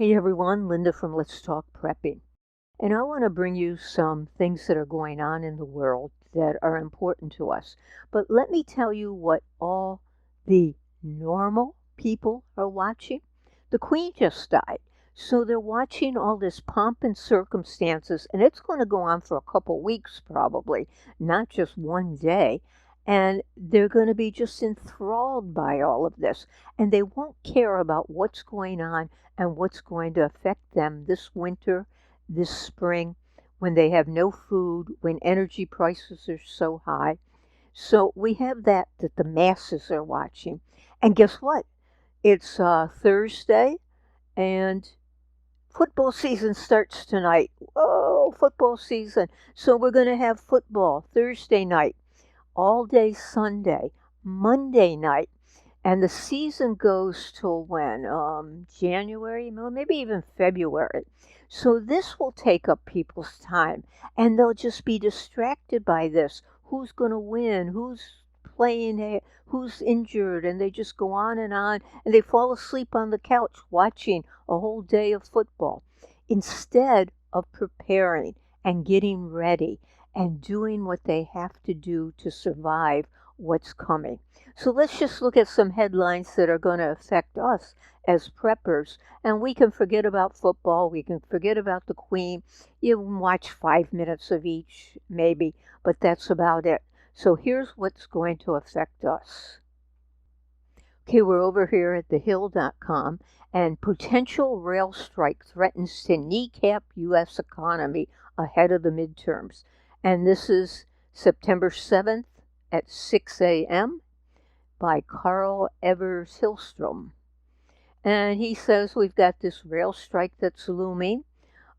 Hey everyone, Linda from Let's Talk Prepping. And I want to bring you some things that are going on in the world that are important to us. But let me tell you what all the normal people are watching. The Queen just died. So they're watching all this pomp and circumstances, and it's going to go on for a couple weeks probably, not just one day. And they're going to be just enthralled by all of this. And they won't care about what's going on and what's going to affect them this winter, this spring, when they have no food, when energy prices are so high. So we have that the masses are watching. And guess what? It's Thursday, and football season starts tonight. Oh, football season. So we're going to have football Thursday night, all day Sunday, Monday night. And the season goes till when? January, maybe even February. So this will take up people's time, and they'll just be distracted by this. Who's going to win? Who's playing? Who's injured? And they just go on, and they fall asleep on the couch watching a whole day of football instead of preparing and getting ready and doing what they have to do to survive what's coming. So let's just look at some headlines that are going to affect us as preppers. And we can forget about football. We can forget about the Queen. You can watch 5 minutes of each, maybe, but that's about it. So here's what's going to affect us. Okay, we're over here at thehill.com, and potential rail strike threatens to kneecap U.S. economy ahead of the midterms. And this is September 7th at 6 a.m. by Carl Evers Hillstrom. And he says we've got this rail strike that's looming.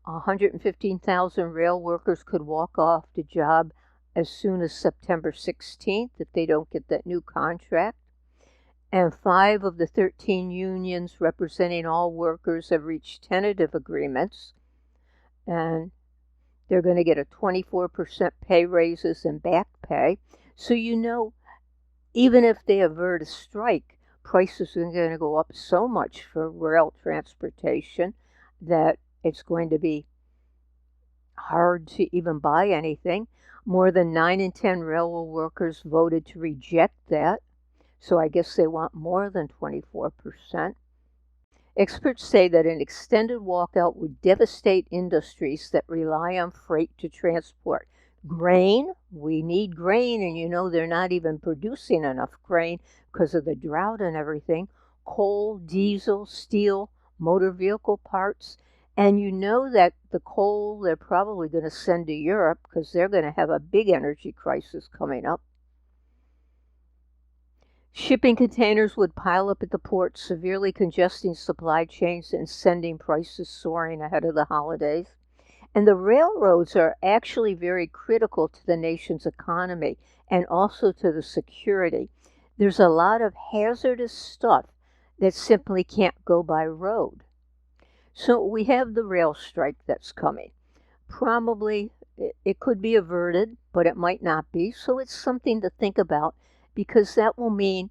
115,000 rail workers could walk off the job as soon as September 16th if they don't get that new contract. And 5 of the 13 unions representing all workers have reached tentative agreements. And they're going to get a 24% pay raises and back pay. So even if they avert a strike, prices are going to go up so much for rail transportation that it's going to be hard to even buy anything. More than 9 in 10 railroad workers voted to reject that, so I guess they want more than 24%. Experts say that an extended walkout would devastate industries that rely on freight to transport. Grain, we need grain, and they're not even producing enough grain because of the drought and everything. Coal, diesel, steel, motor vehicle parts. And that the coal they're probably going to send to Europe because they're going to have a big energy crisis coming up. Shipping containers would pile up at the port, severely congesting supply chains and sending prices soaring ahead of the holidays. And the railroads are actually very critical to the nation's economy and also to the security. There's a lot of hazardous stuff that simply can't go by road. So we have the rail strike that's coming. Probably it could be averted, but it might not be. So it's something to think about, because that will mean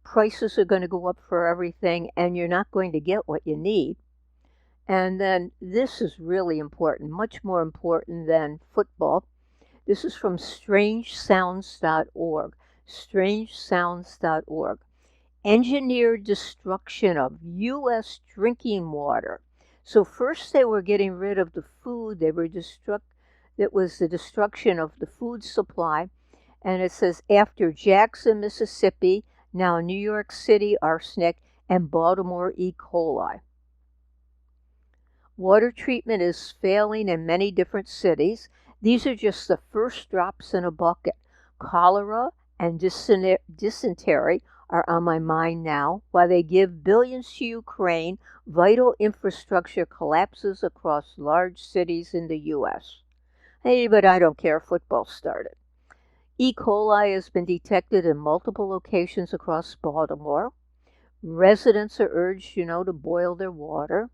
prices are going to go up for everything and you're not going to get what you need. And then this is really important, much more important than football. This is from strangesounds.org. Strangesounds.org. Engineered destruction of U.S. drinking water. So first they were getting rid of the food. That was the destruction of the food supply. And it says after Jackson, Mississippi, now New York City arsenic, and Baltimore E. coli. Water treatment is failing in many different cities. These are just the first drops in a bucket. Cholera and dysentery are on my mind now. While they give billions to Ukraine, vital infrastructure collapses across large cities in the U.S. Hey, but I don't care if football started. E. coli has been detected in multiple locations across Baltimore. Residents are urged, to boil their water.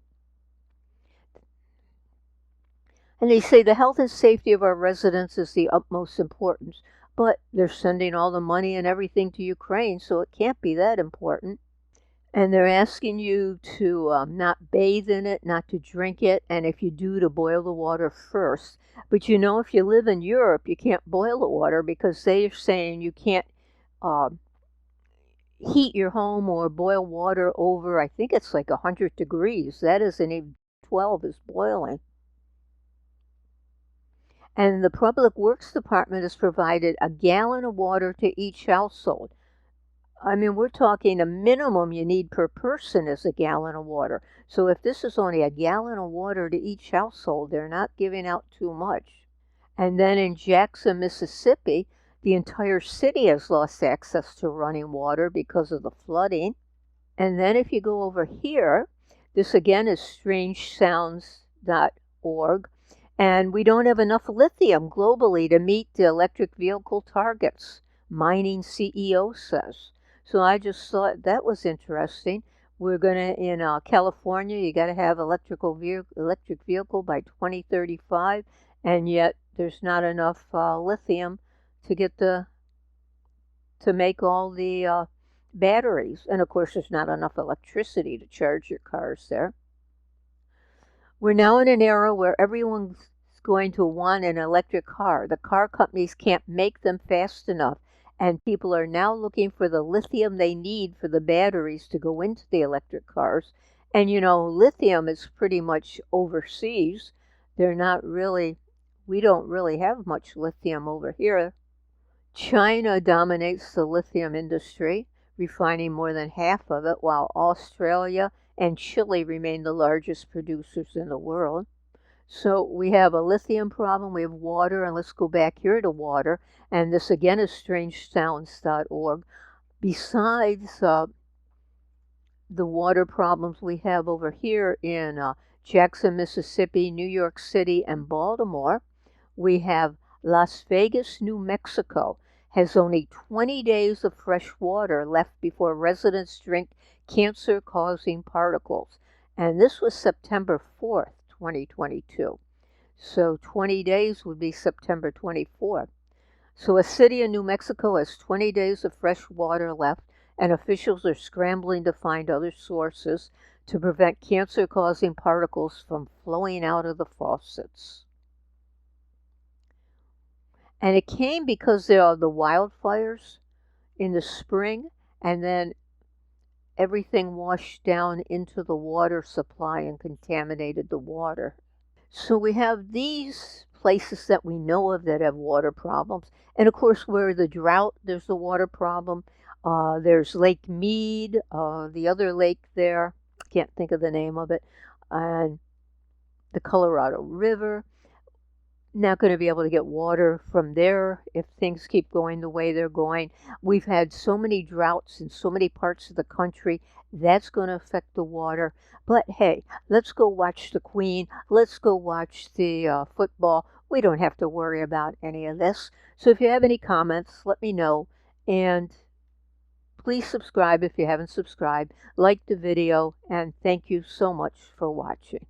And they say the health and safety of our residents is the utmost importance, but they're sending all the money and everything to Ukraine, so it can't be that important. And they're asking you to not bathe in it, not to drink it, and if you do, to boil the water first. But you know, if you live in Europe, you can't boil the water because they're saying you can't uh, heat your home or boil water over, I think it's like 100 degrees. That isn't even 12 is boiling. And the Public Works Department has provided a gallon of water to each household. I mean, we're talking the minimum you need per person is a gallon of water. So if this is only a gallon of water to each household, they're not giving out too much. And then in Jackson, Mississippi, the entire city has lost access to running water because of the flooding. And then if you go over here, this again is strangesounds.org, and we don't have enough lithium globally to meet the electric vehicle targets, mining CEO says. So I just thought that was interesting. We're going to, in California, you got to have electric vehicle by 2035, and yet there's not enough lithium to get to make all the batteries. And of course, there's not enough electricity to charge your cars there. We're now in an era where everyone's going to want an electric car. The car companies can't make them fast enough, and people are now looking for the lithium they need for the batteries to go into the electric cars. And you know, lithium is pretty much overseas. They're not really, we don't really have much lithium over here. China dominates the lithium industry, refining more than half of it, while Australia and Chile remain the largest producers in the world. So we have a lithium problem, we have water, and let's go back here to water. And this again is strangesounds.org. Besides the water problems we have over here in Jackson, Mississippi, New York City, and Baltimore, we have Las Vegas, New Mexico has only 20 days of fresh water left before residents drink cancer-causing particles. And this was September 4th, 2022. So 20 days would be September 24th. So a city in New Mexico has 20 days of fresh water left, and officials are scrambling to find other sources to prevent cancer-causing particles from flowing out of the faucets. And it came because there are the wildfires in the spring, and then everything washed down into the water supply and contaminated the water. So we have these places that we know of that have water problems. And of course, where the drought, there's the water problem. There's Lake Mead, the other lake there, can't think of the name of it, and the Colorado River. Not going to be able to get water from there if things keep going the way they're going. We've had so many droughts in so many parts of the country. That's going to affect the water. But hey, let's go watch the Queen. Let's go watch the football. We don't have to worry about any of this. So if you have any comments, let me know. And please subscribe if you haven't subscribed. Like the video. And thank you so much for watching.